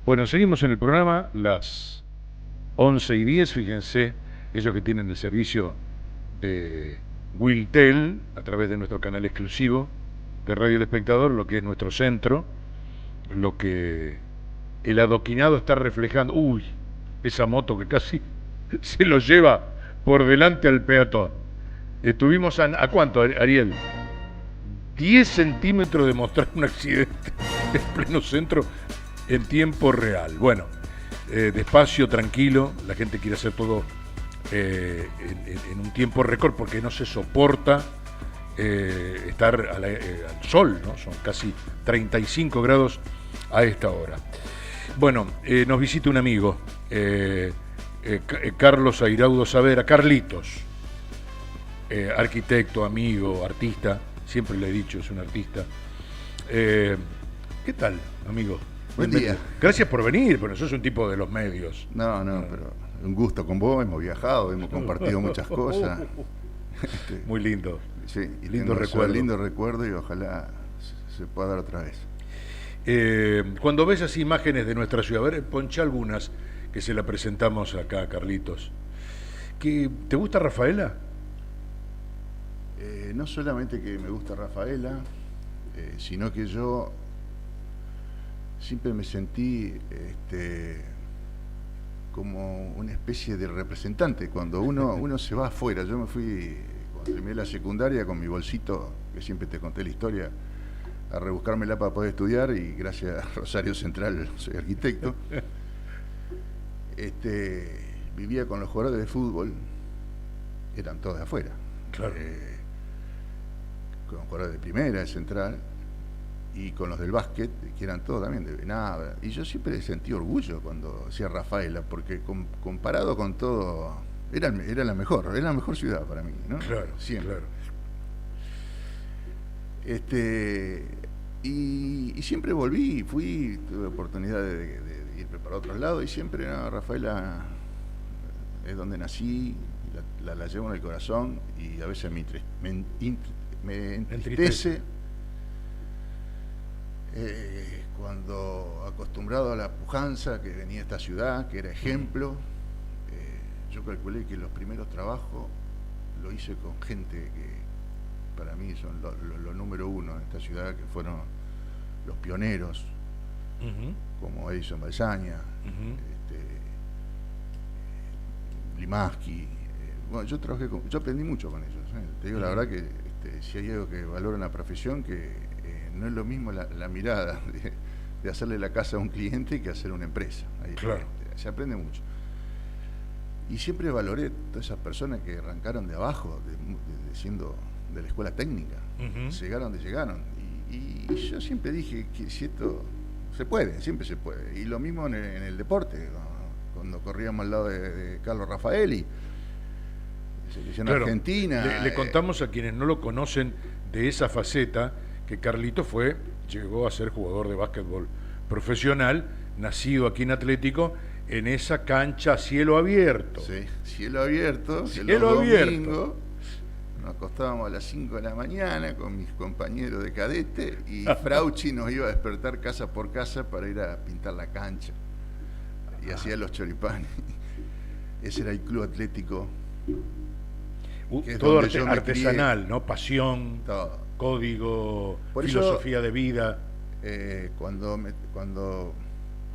Bueno, seguimos en el programa, las 11:10, fíjense, ellos que tienen el servicio de Wiltel, a través de nuestro canal exclusivo de Radio El Espectador, lo que es nuestro centro, lo que el adoquinado está reflejando. Uy, esa moto que casi se lo lleva por delante al peatón. Estuvimos ¿a cuánto, Ariel? 10 centímetros de mostrar un accidente en pleno centro en tiempo real. Bueno, despacio, tranquilo, la gente quiere hacer todo en un tiempo récord porque no se soporta estar al sol, ¿no? Son casi 35 grados a esta hora. Bueno, nos visita un amigo, Carlos Airaudo Savera, Carlitos, arquitecto, amigo, artista, siempre le he dicho, es un artista. ¿Qué tal, amigo? Buen día. Gracias por venir, pero sos un tipo de los medios. No, pero un gusto con vos, hemos viajado, hemos compartido muchas cosas. Muy lindo. Sí, y lindo recuerdo. Lindo recuerdo y ojalá se pueda dar otra vez. Cuando ves así imágenes de nuestra ciudad, a ver, ponchá algunas que se la presentamos acá, Carlitos. ¿Te gusta Rafaela? No solamente que me gusta Rafaela, sino que yo siempre me sentí como una especie de representante. Cuando uno se va afuera, yo me fui, cuando terminé la secundaria, con mi bolsito, que siempre te conté la historia, a rebuscármela para poder estudiar, y gracias a Rosario Central soy arquitecto. Vivía con los jugadores de fútbol, eran todos de afuera. Claro. Con jugadores de primera, de Central, y con los del básquet, que eran todos también de Venabra. Y yo siempre sentí orgullo cuando hacía Rafaela, porque comparado con todo, era la mejor ciudad para mí, ¿no? Claro, siempre. Claro. Y siempre volví, tuve oportunidad de irme para otros lados, y siempre, no, Rafaela es donde nací, la llevo en el corazón, y a veces me entristece cuando, acostumbrado a la pujanza que venía esta ciudad, que era ejemplo, yo calculé que los primeros trabajos lo hice con gente que para mí son lo número uno en esta ciudad, que fueron los pioneros, como Edison Balsaña, Limaski. Bueno, yo aprendí mucho con ellos. Te digo la verdad que si hay algo que valoro en la profesión, que no es lo mismo la mirada de hacerle la casa a un cliente que hacer una empresa. Ahí, claro. Se aprende mucho. Y siempre valoré todas esas personas que arrancaron de abajo, siendo de la escuela técnica, llegaron donde llegaron. Y yo siempre dije que si esto se puede, siempre se puede. Y lo mismo en el deporte, cuando corríamos al lado de Carlos Raffaelli, selección argentina. Le contamos a quienes no lo conocen de esa faceta que Carlito llegó a ser jugador de básquetbol profesional, nacido aquí en Atlético, en esa cancha a cielo abierto. Sí, cielo abierto. Cielo abierto. Domingos, nos acostábamos a las 5 de la mañana con mis compañeros de cadete, y Frauchi nos iba a despertar casa por casa para ir a pintar la cancha. Y hacía los choripanes. Ese era el club atlético. Todo artesanal, ¿no? Pasión, todo. Código, por filosofía de vida. Cuando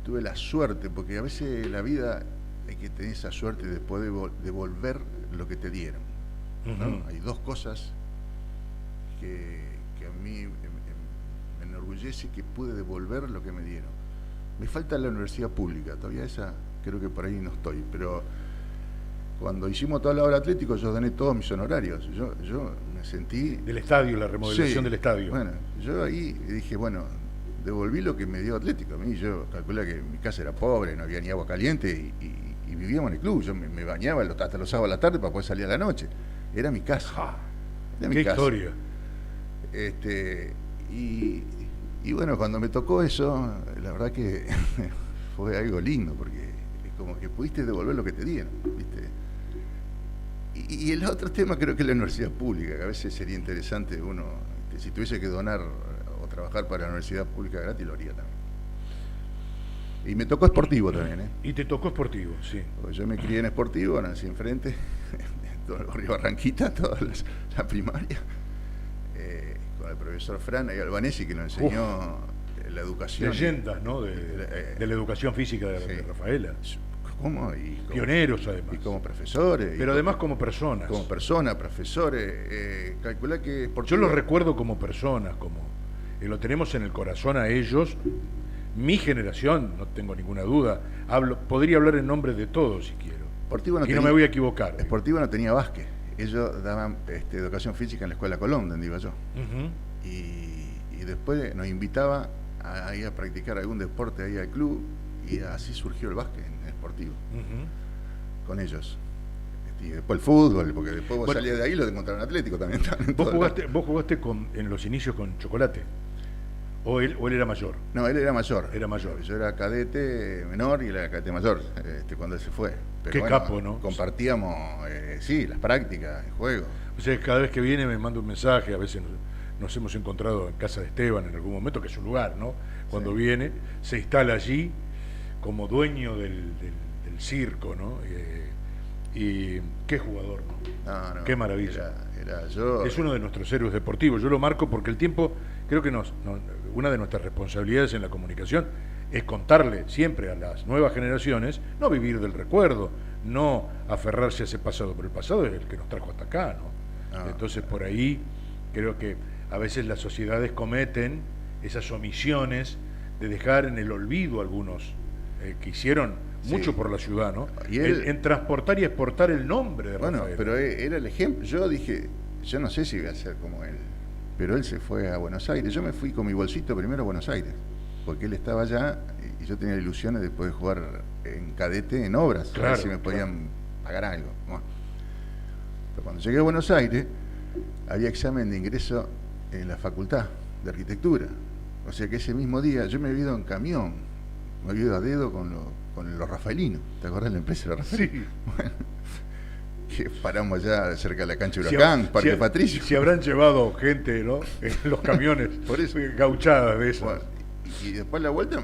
tuve la suerte, porque a veces en la vida hay que tener esa suerte de poder devolver lo que te dieron, ¿no? Hay dos cosas que a mí me enorgullece, que pude devolver lo que me dieron. Me falta la universidad pública, todavía esa creo que por ahí no estoy, pero cuando hicimos toda la obra Atlético, yo doné todos mis honorarios. Yo me sentí... Del estadio, la remodelación del estadio. Bueno, yo ahí dije, bueno, devolví lo que me dio Atlético. A mí, yo calculé que mi casa era pobre, no había ni agua caliente, y vivíamos en el club. Yo me bañaba hasta los sábados a la tarde para poder salir a la noche. Era mi casa. Era mi casa. Historia. Y bueno, cuando me tocó eso, la verdad que fue algo lindo, porque es como que pudiste devolver lo que te dieron, ¿viste? Y el otro tema creo que es la universidad pública, que a veces sería interesante uno, si tuviese que donar o trabajar para la universidad pública gratis, lo haría también. Y me tocó Sportivo también, ¿eh? Y te tocó Sportivo, sí. Porque yo me crié en Sportivo, nací enfrente, en todo el barrio Barranquita, toda la primaria, con el profesor Fran y Albanesi, que nos enseñó la educación. Leyendas, ¿no? De la educación física de Rafaela. ¿Cómo? Pioneros, además. Y como profesores. Pero además como personas. Como personas, profesores. Calculá que Sportivo... Yo los recuerdo como personas, lo tenemos en el corazón a ellos. Mi generación, no tengo ninguna duda, podría hablar en nombre de todos si quiero. No me voy a equivocar. Sportivo no tenía básquet. Ellos daban educación física en la Escuela Colón, donde iba yo. Y después nos invitaba a ir a practicar algún deporte ahí al club, y así surgió el básquet en Sportivo. Con ellos. Y después el fútbol, porque después vos salías de ahí y lo encontraron Atlético también. ¿Vos jugaste en los inicios con Chocolate? ¿O él era mayor? No, él era mayor. Era mayor. Yo era cadete menor y él era cadete mayor cuando él se fue. Pero qué capo, ¿no? Compartíamos, las prácticas, el juego. O sea, cada vez que viene me manda un mensaje, a veces nos hemos encontrado en casa de Esteban en algún momento, que es su lugar, ¿no? Cuando viene, se instala allí como dueño del circo, ¿no? Y qué jugador, ¿no? No, qué maravilla. Es uno de nuestros héroes deportivos. Yo lo marco porque el tiempo, creo que una de nuestras responsabilidades en la comunicación es contarle siempre a las nuevas generaciones, no vivir del recuerdo, no aferrarse a ese pasado, pero el pasado es el que nos trajo hasta acá, ¿no? Entonces por ahí creo que a veces las sociedades cometen esas omisiones de dejar en el olvido algunos que hicieron mucho por la ciudad, ¿no? Y en transportar y exportar el nombre de Rafael. Bueno, pero era el ejemplo. Yo dije, yo no sé si voy a ser como él, pero él se fue a Buenos Aires. Yo me fui con mi bolsito primero a Buenos Aires, porque él estaba allá y yo tenía ilusiones de poder jugar en cadete en obras, a ver si me podían pagar algo. Bueno, pero cuando llegué a Buenos Aires, había examen de ingreso en la Facultad de Arquitectura. O sea que ese mismo día yo me había ido en camión, me había ido a dedo con los rafaelinos. ¿Te acordás de la empresa de los rafaelinos? Sí. Bueno, que paramos allá cerca de la cancha Huracán, Parque Patricio. Si habrán llevado gente, ¿no? En los camiones, por eso gauchadas de esas. Bueno, y después la vuelta,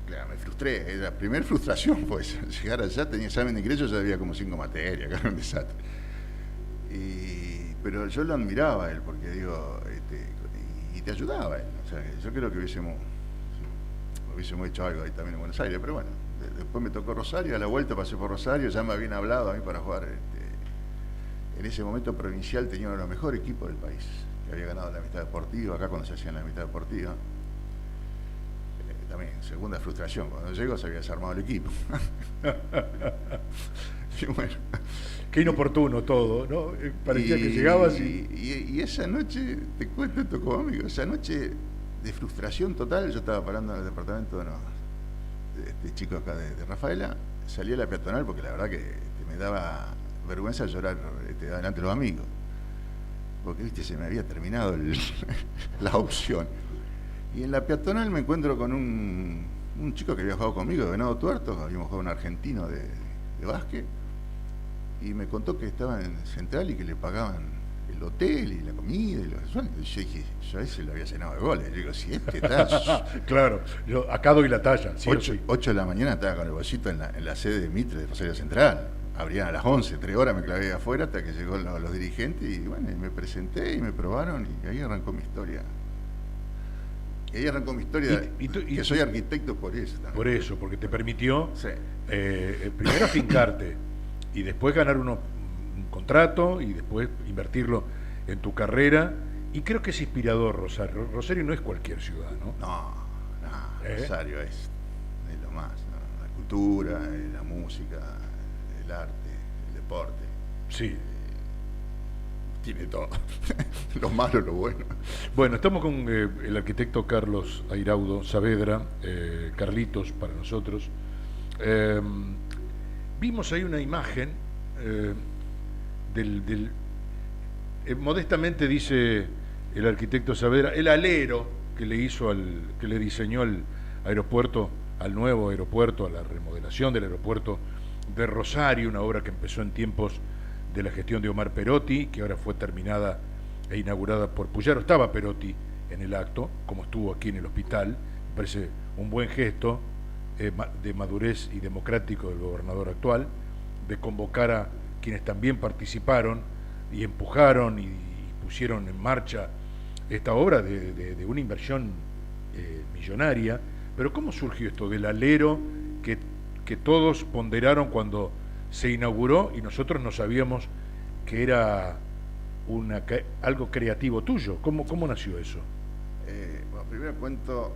claro, me frustré. La primera frustración, pues, llegar allá, tenía examen de ingreso, ya había como 5 materias, era un desastre. Pero yo lo admiraba a él, porque digo, y te ayudaba él. O sea, yo creo que hubiésemos hecho algo ahí también en Buenos Aires, pero bueno, después me tocó Rosario, a la vuelta pasé por Rosario, ya me habían hablado a mí para jugar. En ese momento Provincial tenía uno de los mejores equipos del país, que había ganado la mitad deportiva, acá cuando se hacía la mitad deportiva. También, segunda frustración, cuando llegó se había desarmado el equipo. Y bueno, qué inoportuno todo, ¿no? Parecía que llegabas y esa noche, te cuento esto como amigo, esa noche de frustración total, yo estaba parando en el departamento de este chico acá de Rafaela, salí a la peatonal porque la verdad que me daba vergüenza llorar delante de los amigos, porque viste, se me había terminado la opción. Y en la peatonal me encuentro con un chico que había jugado conmigo de Venado Tuerto, habíamos jugado un argentino de básquet, y me contó que estaba en Central y que le pagaban el hotel y la comida y los sueldos. Y yo dije, yo a ese lo había llenado de goles. Yo digo, si está... Claro, yo acá doy la talla. Sí, 8 de la mañana estaba con el bolsito en la sede de Mitre de Rosario Central. Abrían a las 11, 3 horas me clavé afuera hasta que llegó los dirigentes y bueno, me presenté y me probaron y ahí arrancó mi historia. Y ahí arrancó mi historia, que soy arquitecto por eso también. Por eso, porque te permitió primero afincarte y después ganar un contrato y después invertirlo en tu carrera. Y creo que es inspirador Rosario. Rosario no es cualquier ciudad, ¿no? No, Rosario es lo más, ¿no? La cultura, la música, el arte, el deporte. Sí. Tiene todo. Lo malo, lo bueno. Bueno, estamos con el arquitecto Carlos Airaudo Saavedra, Carlitos para nosotros. Vimos ahí una imagen modestamente dice el arquitecto Saavedra, el alero que le hizo que le diseñó el aeropuerto, al nuevo aeropuerto, a la remodelación del aeropuerto de Rosario, una obra que empezó en tiempos de la gestión de Omar Perotti, que ahora fue terminada e inaugurada por Puyaro. Estaba Perotti en el acto, como estuvo aquí en el hospital, me parece un buen gesto de madurez y democrático del gobernador actual, de convocar a quienes también participaron y empujaron y pusieron en marcha esta obra de una inversión millonaria. Pero ¿cómo surgió esto del alero que todos ponderaron cuando se inauguró y nosotros no sabíamos que era algo creativo tuyo? ¿Cómo nació eso? Bueno, primero cuento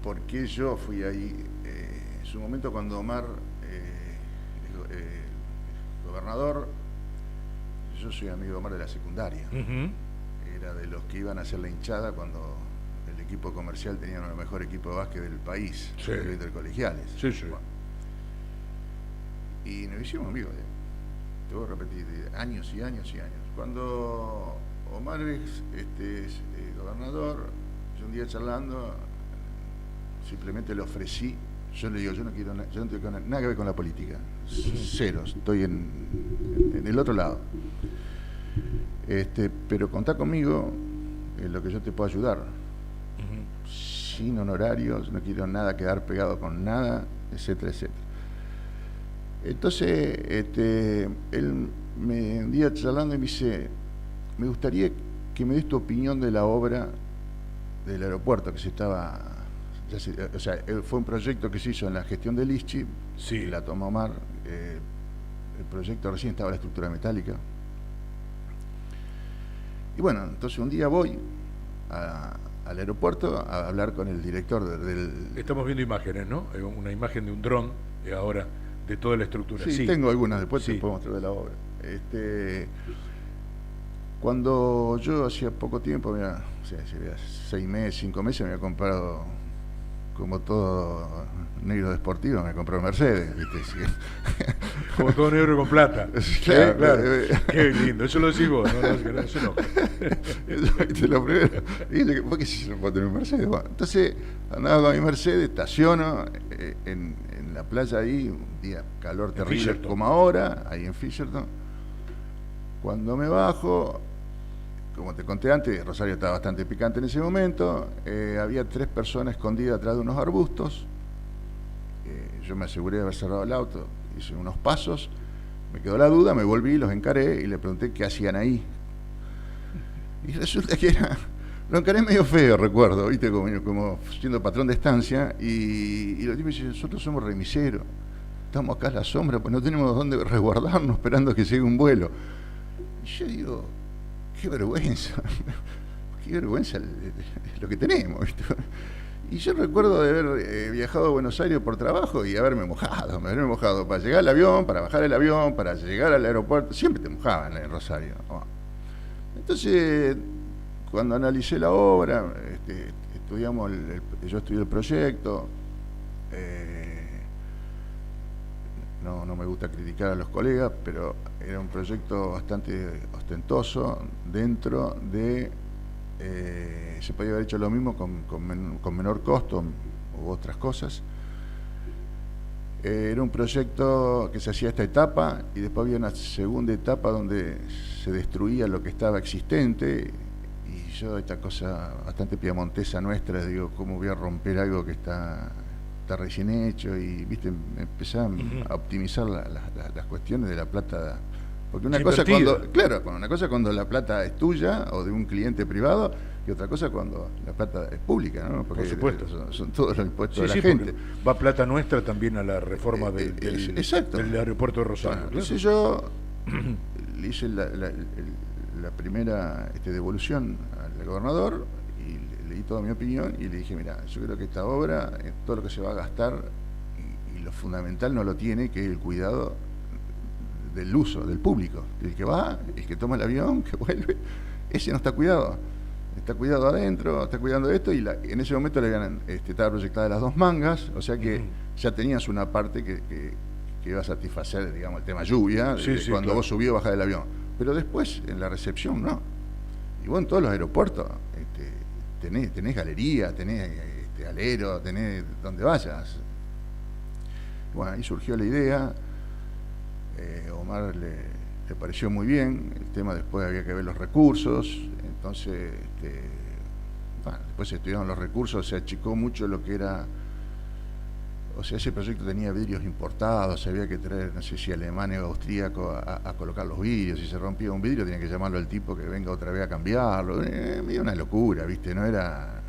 por qué yo fui ahí. En su momento, cuando Omar gobernador, yo soy amigo de Omar de la secundaria. Era de los que iban a hacer la hinchada cuando el equipo comercial tenía uno de los mejores equipos de básquet del país, Sí. los intercolegiales. Sí, sí. Bueno, y nos hicimos amigos, te voy a repetir, años y años y años. Cuando Omar es gobernador, yo un día charlando, simplemente le ofrecí, yo le digo, yo no tengo nada que ver con la política, cero, estoy en el otro lado. Pero contá conmigo en lo que yo te puedo ayudar. Sin honorarios, no quiero nada quedar pegado con nada, etcétera, etcétera. Entonces, él un día charlando y me dice, me gustaría que me des tu opinión de la obra del aeropuerto que se estaba... o sea, fue un proyecto que se hizo en la gestión de Lischy, Sí. la tomó Omar, el proyecto recién estaba la estructura metálica. Y bueno, entonces un día voy al aeropuerto a hablar con el director del... Estamos viendo imágenes, ¿no? Una imagen de un dron ahora de toda la estructura. Sí, tengo algunas, después Sí. te puedo mostrar de la obra. Cuando yo hacía poco tiempo, mira, o sea, 6 meses, 5 meses, me había comprado, como todo negro deportivo, me compré un Mercedes, ¿viste? Como todo negro con plata. Claro, claro. Qué lindo, eso lo decís vos, eso no. Eso lo primero. Y dije, ¿por qué si no puedo tener un Mercedes? Bueno, entonces andaba con mi Mercedes, estaciono en la playa ahí, un día calor terrible Fisherton. como ahora, ahí en Fisherton. Cuando me bajo, como te conté antes, Rosario estaba bastante picante en ese momento, había 3 personas escondidas atrás de unos arbustos. Yo me aseguré de haber cerrado el auto, hice unos pasos, me quedó la duda, me volví, los encaré y le pregunté qué hacían ahí. Y resulta que lo encaré medio feo, recuerdo, ¿viste? Como siendo patrón de estancia, y los tipos dicen, nosotros somos remiseros, estamos acá a la sombra, pues no tenemos dónde resguardarnos esperando que llegue un vuelo. Y yo digo, qué vergüenza lo que tenemos, ¿viste? Y yo recuerdo de haber viajado a Buenos Aires por trabajo y haberme mojado para llegar al avión, para bajar el avión, para llegar al aeropuerto, siempre te mojaban en Rosario. Entonces, cuando analicé la obra, yo estudié el proyecto, no me gusta criticar a los colegas, pero era un proyecto bastante ostentoso dentro de... se podía haber hecho lo mismo con menor costo u otras cosas. Era un proyecto que se hacía esta etapa y después había una segunda etapa donde se destruía lo que estaba existente, y yo, esta cosa bastante piamontesa nuestra, digo, ¿cómo voy a romper algo que está recién hecho? Y viste, empecé a optimizar las cuestiones de la plata. Porque una cosa cuando la plata es tuya o de un cliente privado, y otra cosa cuando la plata es pública, ¿no? Porque por supuesto. son todos los impuestos de la Sí, gente. va plata nuestra también a la reforma del aeropuerto de Rosario. Bueno, entonces yo le hice la primera devolución al gobernador y leí toda mi opinión y le dije, mira, yo creo que esta obra, todo lo que se va a gastar y lo fundamental no lo tiene, que es el cuidado del uso, del público, el que va, el que toma el avión, que vuelve, ese no está cuidado. Está cuidado adentro, está cuidando esto, y en ese momento le habían estaba proyectada las 2 mangas, o sea que ya tenías una parte que iba a satisfacer, digamos, el tema lluvia, cuando claro. vos subís o bajás del avión. Pero después, en la recepción, no. Y vos en todos los aeropuertos tenés galería, tenés alero, tenés donde vayas. Bueno, ahí surgió la idea. Omar le pareció muy bien el tema. Después había que ver los recursos, entonces Bueno, después se estudiaron los recursos, se achicó mucho lo que era. O sea, ese proyecto tenía vidrios importados, había que traer, no sé si alemán o austríaco a colocar los vidrios. Si se rompía un vidrio, tenía que llamarlo al tipo que venga otra vez a cambiarlo. Era una locura, ¿viste? No era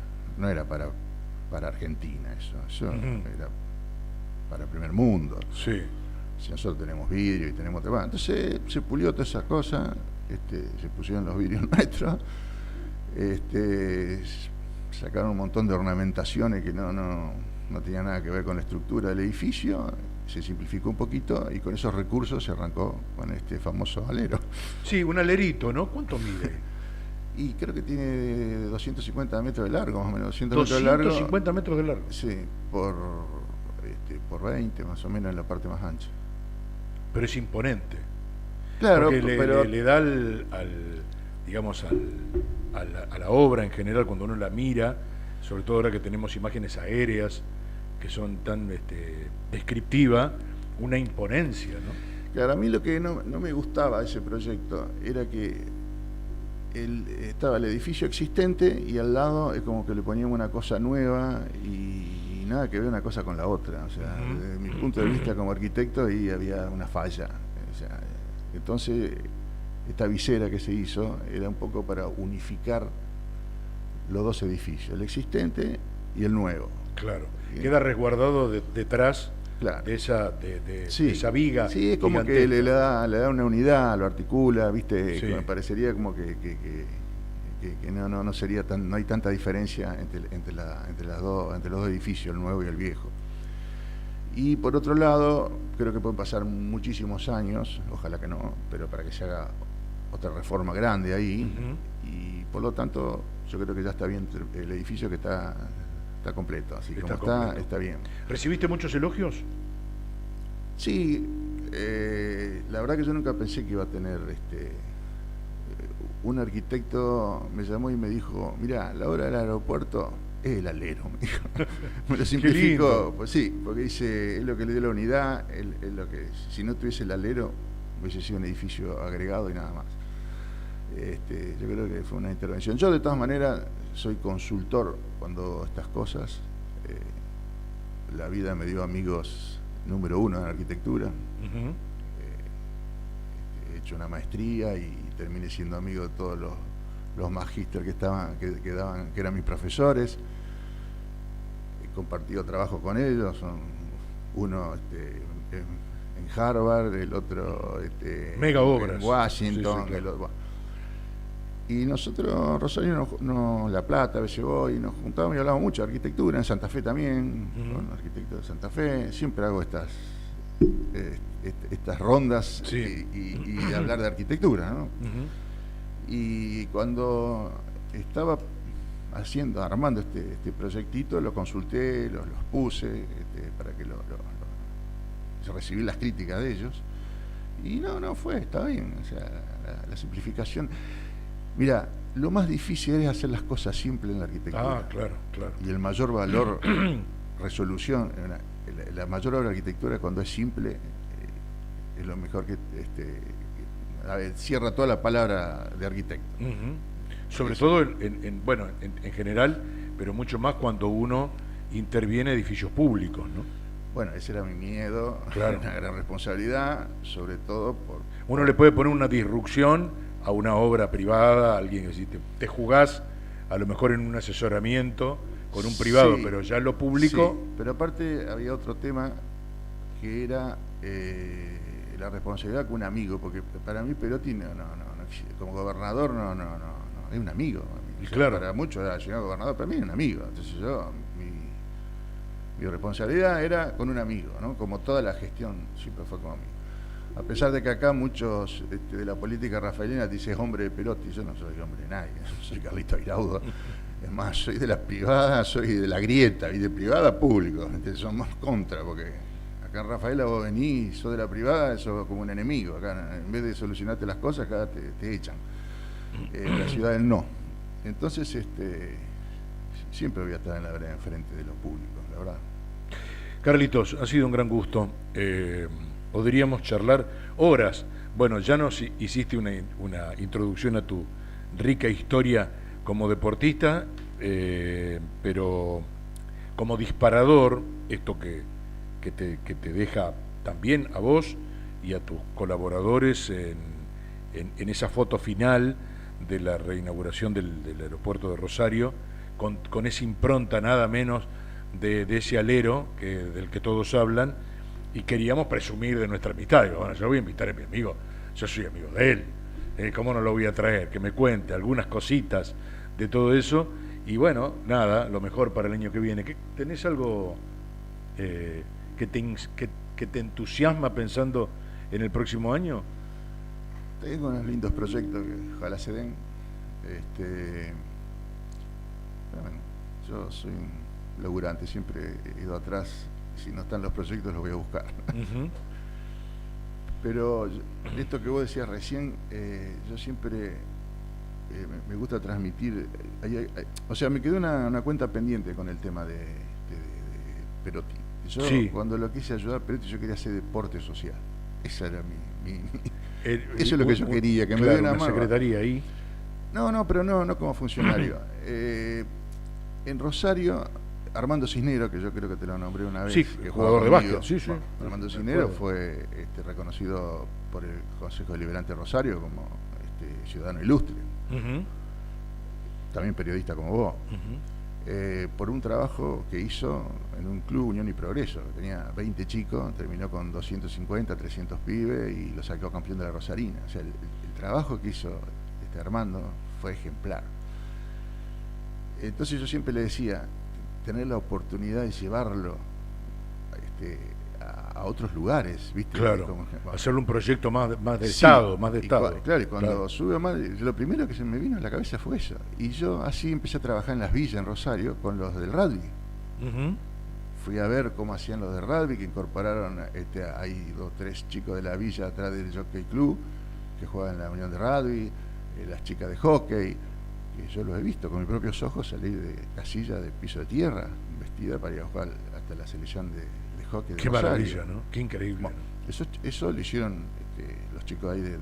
para Argentina eso era para el primer mundo. Sí. Si nosotros tenemos vidrio y tenemos otra. Bueno, entonces se pulió toda esa cosa, se pusieron los vidrios nuestros, sacaron un montón de ornamentaciones que no tenía nada que ver con la estructura del edificio, se simplificó un poquito y con esos recursos se arrancó con este famoso alero. Sí, un alerito, ¿no? ¿Cuánto mide? Y creo que tiene 250 metros de largo, más o menos. 200 metros de largo. 250 metros de largo. Sí, por 20 más o menos en la parte más ancha. Pero es imponente. Claro, porque pero le da digamos, a la obra en general, cuando uno la mira, sobre todo ahora que tenemos imágenes aéreas que son tan descriptivas, una imponencia, ¿no? Claro, a mí lo que no me gustaba de ese proyecto era que estaba el edificio existente y al lado es como que le poníamos una cosa nueva y nada que ver una cosa con la otra. O sea, desde mi punto de vista como arquitecto ahí había una falla. O sea, entonces esta visera que se hizo era un poco para unificar los dos edificios, el existente y el nuevo. Claro, queda resguardado detrás, claro, de esa sí, de esa viga. Sí, es como que le da una unidad, lo articula, ¿viste? Sí. Me parecería como que no sería no hay tanta diferencia entre los dos edificios, el nuevo y el viejo. Y por otro lado, creo que pueden pasar muchísimos años, ojalá que no, pero para que se haga otra reforma grande ahí, y por lo tanto yo creo que ya está bien el edificio, que está completo, así que como está bien. ¿Recibiste muchos elogios? Sí, la verdad que yo nunca pensé que iba a tener un arquitecto me llamó y me dijo, mirá, la obra del aeropuerto es el alero, me dijo. Me lo simplificó, pues sí, porque dice, es lo que le dio la unidad, es lo que, si no tuviese el alero, hubiese sido un edificio agregado y nada más. Yo creo que fue una intervención. Yo de todas maneras soy consultor cuando estas cosas. La vida me dio amigos número uno en arquitectura. He hecho una maestría y terminé siendo amigo de todos los magísteres que eran mis profesores. He compartido trabajo con ellos, uno en Harvard, el otro mega obras en Washington, sí, claro. Y nosotros, Rosario, La Plata, a veces voy, nos juntamos y hablamos mucho de arquitectura, en Santa Fe también, con arquitectos de Santa Fe. Siempre hago estas rondas, sí, y de hablar de arquitectura, ¿no? Y cuando estaba armando este proyectito, lo consulté, los puse para que recibí las críticas de ellos, y está bien, o sea, la simplificación. Mira, lo más difícil es hacer las cosas simples en la arquitectura. Ah, claro. Y el mayor valor, resolución, la mayor obra de arquitectura cuando es simple, es lo mejor que cierra toda la palabra de arquitecto. Sobre todo en general, pero mucho más cuando uno interviene en edificios públicos, ¿no? Bueno, ese era mi miedo, claro. Una gran responsabilidad, sobre todo uno le puede poner una disrupción a una obra privada, a alguien que si te jugás a lo mejor en un asesoramiento con un privado, sí, pero ya en lo público. Sí, pero aparte había otro tema que era la responsabilidad con un amigo, porque para mí Perotti como gobernador es un amigo. Y claro. Para muchos era señor gobernador, para mí es un amigo. Entonces mi responsabilidad era con un amigo, ¿no? Como toda la gestión siempre fue conmigo. A pesar de que acá muchos de la política rafaelina te dicen hombre de Perotti, yo no soy hombre de nadie, soy Carlito Airaudo. Es más, soy de la privada, soy de la grieta, y de privada a público. Somos contra, porque acá en Rafaela vos venís, sos de la privada, sos como un enemigo. Acá en vez de solucionarte las cosas, acá te echan. La ciudad del no. Entonces, siempre voy a estar en la vereda enfrente de los públicos, la verdad. Carlitos, ha sido un gran gusto. Podríamos charlar horas. Bueno, ya nos hiciste una introducción a tu rica historia como deportista. pero como disparador, esto que te deja también a vos y a tus colaboradores en esa foto final de la reinauguración del aeropuerto de Rosario, con esa impronta nada menos de ese alero del que todos hablan, y queríamos presumir de nuestra amistad. Digo, bueno, yo voy a invitar a mi amigo, yo soy amigo de él, ¿cómo no lo voy a traer? Que me cuente algunas cositas de todo eso, y bueno, nada, lo mejor para el año que viene. ¿Tenés algo que te entusiasma pensando en el próximo año? Tengo unos lindos proyectos que ojalá se den. Bueno, yo soy un laburante, siempre he ido atrás. Si no están los proyectos, los voy a buscar. Pero esto que vos decías recién, yo siempre me gusta transmitir. O sea, me quedó una cuenta pendiente con el tema de Perotti. Yo, cuando lo quise ayudar a Perotti, yo quería hacer deporte social. Esa era eso es lo que yo quería, que me dé una secretaría ahí. No, pero no como funcionario. En Rosario, Armando Cisneros, que yo creo que te lo nombré una vez, sí, que jugador de básquet, sí. Armando Cisneros fue reconocido por el Consejo Deliberante de Rosario como ciudadano ilustre. También periodista como vos. Por un trabajo que hizo en un club Unión y Progreso. Tenía 20 chicos, terminó con 250, 300 pibes y lo sacó campeón de la Rosarina. O sea, el trabajo que hizo Armando fue ejemplar. Entonces yo siempre le decía, tener la oportunidad de llevarlo a otros lugares, ¿viste? Claro, hacerle un proyecto más de Estado, más de Estado. Claro, y cuando sube más, lo primero que se me vino a la cabeza fue eso. Y yo así empecé a trabajar en las villas en Rosario con los del rugby. Fui a ver cómo hacían los del rugby, que incorporaron, hay 2 o 3 chicos de la villa atrás del Jockey Club, que juegan en la Unión de Rugby, las chicas de hockey, que yo los he visto con mis propios ojos salir de casilla de piso de tierra, vestida para ir a jugar hasta la selección de hockey de Qué Rosario. maravilla, ¿no? Qué increíble. Bueno, eso lo hicieron los chicos ahí del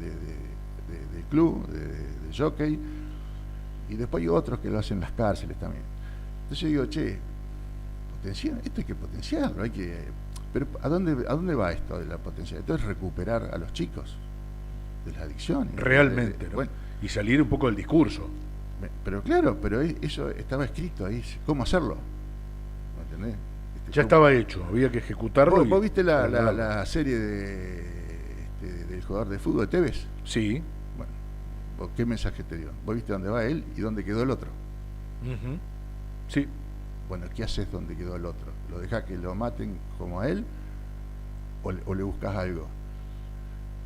club, de jockey, y después hay otros que lo hacen en las cárceles también. Entonces yo digo, esto hay que potenciarlo, pero ¿a dónde va esto de la potencia? Entonces recuperar a los chicos de las adicciones. Realmente, ¿no? Bueno, y salir un poco del discurso. Pero claro, eso estaba escrito ahí, ¿cómo hacerlo? ¿Me entendés? Ya estaba hecho, había que ejecutarlo. ¿Vos viste la serie del jugador de fútbol de Tevez? Sí. Bueno, ¿qué mensaje te dio? ¿Vos viste dónde va él y dónde quedó el otro? Sí. Bueno, ¿qué haces donde quedó el otro? ¿Lo dejás que lo maten como a él o le buscas algo?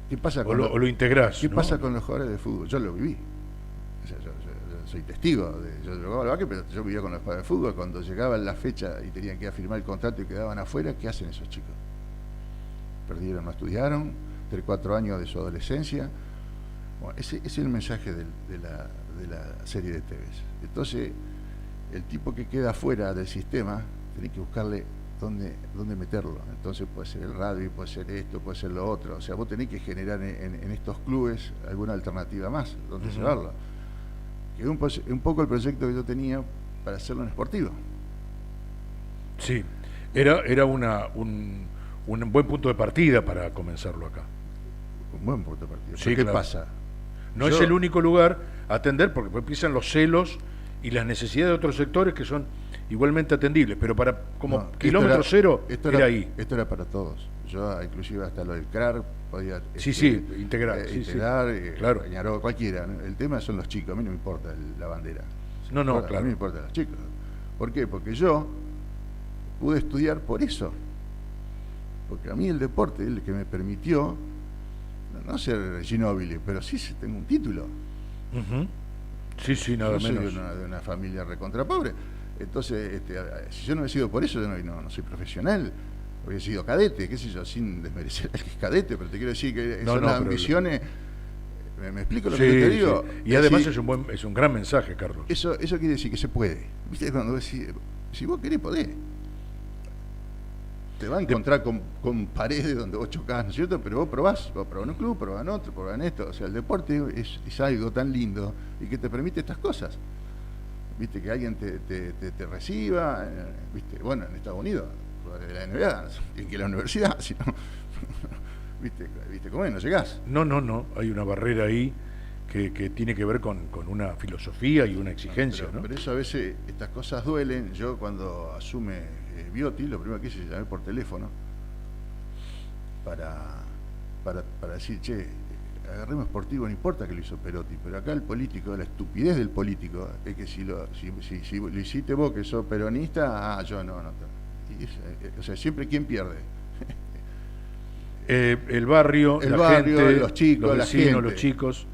¿Qué pasa con o lo integrás? ¿Qué pasa con los jugadores de fútbol? Yo lo viví. O sea, yo soy testigo. Yo jugaba al básquet, pero yo vivía con los jugadores de fútbol. Cuando llegaba la fecha y tenían que ir a firmar el contrato y quedaban afuera, ¿qué hacen esos chicos? Perdieron, no estudiaron, 3 o 4 años de su adolescencia. Bueno, ese es el mensaje de la serie de Tevez. Entonces, el tipo que queda fuera del sistema, tenés que buscarle dónde meterlo. Entonces puede ser el rugby, puede ser esto, puede ser lo otro. O sea, vos tenés que generar en estos clubes alguna alternativa más, donde llevarlo. Que es un poco el proyecto que yo tenía para hacerlo en Sportivo. Sí, era un buen punto de partida para comenzarlo acá. Un buen punto de partida. Sí, ¿Qué claro. pasa? No es el único lugar a atender, porque empiezan los celos y las necesidades de otros sectores que son igualmente atendibles, pero kilómetro cero era ahí. Esto era para todos. Yo inclusive hasta lo del CRAR podía integrar, claro, Peñarol, cualquiera, ¿no? El tema son los chicos, a mí no me importa la bandera. Claro. A mí me importan los chicos. ¿Por qué? Porque yo pude estudiar por eso. Porque a mí el deporte es el que me permitió no ser Ginóbili, pero sí tengo un título. Sí, nada menos. Yo soy de una familia recontra pobre. Entonces, si yo no he sido por eso, yo no soy profesional. Había sido cadete, qué sé yo, sin desmerecer al que es cadete, pero te quiero decir que son las ambiciones. ¿Me explico lo que te digo? Y además es un gran mensaje, Carlos. Eso quiere decir que se puede. ¿Viste? Cuando vos decís, si vos querés, podés. Te va a encontrar con paredes donde vos chocás, ¿no es cierto? Pero vos probás en un club, probás en otro, probás en esto. O sea, el deporte es algo tan lindo y que te permite estas cosas. viste, que alguien te reciba, viste, bueno, en Estados Unidos, de la NBA, tienen que ir a la universidad, si no, viste cómo es, no llegás. No, hay una barrera ahí que tiene que ver con una filosofía y una exigencia, ¿no? Pero eso a veces, estas cosas duelen. Yo cuando asume Viotti, lo primero que hice es llamar por teléfono para decir, che, agarremos Sportivo, no importa que lo hizo Perotti, pero acá el político, la estupidez del político, es que si lo hiciste vos que sos peronista, yo no. O sea, siempre ¿quién pierde? El barrio, gente, los chicos, los vecinos, la gente. los chicos,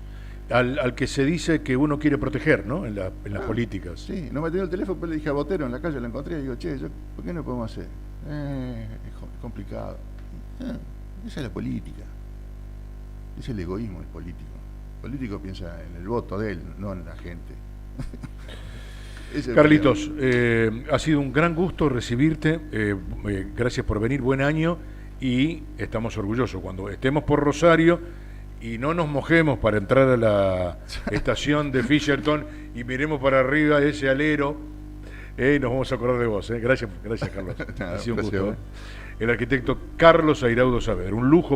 al que se dice que uno quiere proteger, ¿no? En las políticas. Sí, no me tenía el teléfono, pero le dije a Botero en la calle, lo encontré y digo, che, ¿por qué no podemos hacer? Es complicado. Esa es la política. Es el egoísmo del político. El político piensa en el voto de él, no en la gente. Carlitos, ha sido un gran gusto recibirte. Gracias por venir, buen año. Y estamos orgullosos cuando estemos por Rosario y no nos mojemos para entrar a la estación de Fisherton y miremos para arriba ese alero, nos vamos a acordar de vos. Gracias Carlos. Ha sido un gusto. El arquitecto Carlos Airaudo Saavedra, un lujo